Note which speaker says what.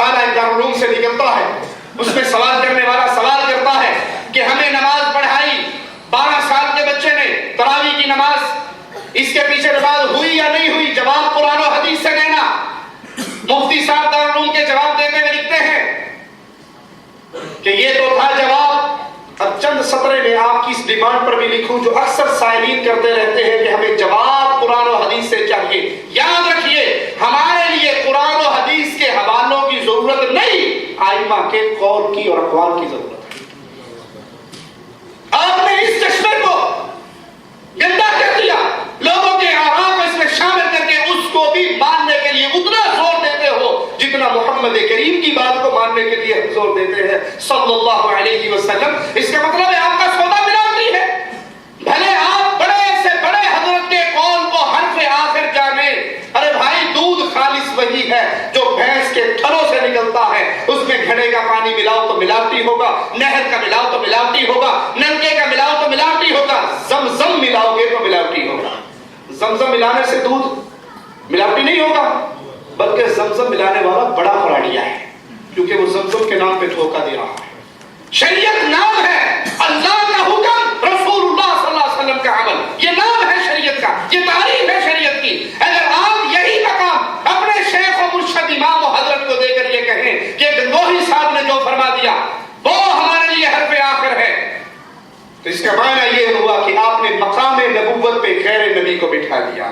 Speaker 1: رسالہ ایک دارالعلوم سے نکلتا ہے، اس میں سوال کرنے والا سوال کرتا ہے کہ ہمیں نماز پڑھائی 12 سال کے بچے نے تراویح کی نماز، اس کے پیچھے نماز ہوئی یا نہیں ہوئی؟ جواب قرآن و حدیث سے دینا۔ مفتی صاحب دارالعلوم کے جواب دیتے ہوئے لکھتے ہیں کہ یہ تو تھا جواب، اب چند سطرے میں آپ کی اس ڈیمانڈ پر بھی لکھوں جو اکثر سائلین کرتے رہتے ہیں کہ ہمیں جواب قرآن و حدیث سے چاہیے۔ یاد رکھیے ہمارے لیے قرآن و حدیث کے حوالوں کی ضرورت نہیں، ائمہ کے قول کی اور اقوال کی ضرورت ہے۔ آپ نے اس چشمے کو گندا کر دیا، لوگوں کے آراء کو اس میں شامل کر کے اس کو بھی ماننے کے لیے اتنا زور دیتے ہو جتنا محمد کریم کی بات کو ماننے کے لیے زور دیتے ہیں صلی اللہ علیہ وسلم۔ اس کا مطلب ہے آپ کا سودا ملاوٹی ہے۔ بھلے آپ بڑے سے بڑے حضرت کے قول کو حرف آخر جانے، ارے بھائی دودھ خالص وہی ہے جو بھینس کے تھنوں سے نکلتا ہے، اس میں گھڑے کا پانی ملاؤ تو ملاوٹی ہوگا، نہر کا ملاؤ تو ملاوٹی ہوگا، نلکے کا ملاؤ تو ملاوٹی ہوگا، زمزم ملاؤ گے تو ملاوٹی ہوگا۔ زمزم ملانے سے دودھ ملاوٹی نہیں ہوگا، بلکہ زمزم ملانے والا بڑا فراڈیا ہے، کیونکہ وہ زمزم کے نام پہ دھوکہ دے رہا ہے۔ شریعت نام ہے، اللہ کا حکم، رسول اللہ صلی اللہ علیہ وسلم کا عمل، یہ نام ہے شریعت کا، یہ تعریف ہے شریعت کی۔ اگر آپ یہی مقام اپنے شیخ و مرشد امام و حضرت کو دے کر یہ کہیں کہ گنگوہی صاحب نے جو فرما دیا وہ ہمارے لیے حرف آخر ہے، تو اس کا معنی یہ ہوا کہ آپ نے مقام نبوت پہ غیر نبی کو بٹھا دیا۔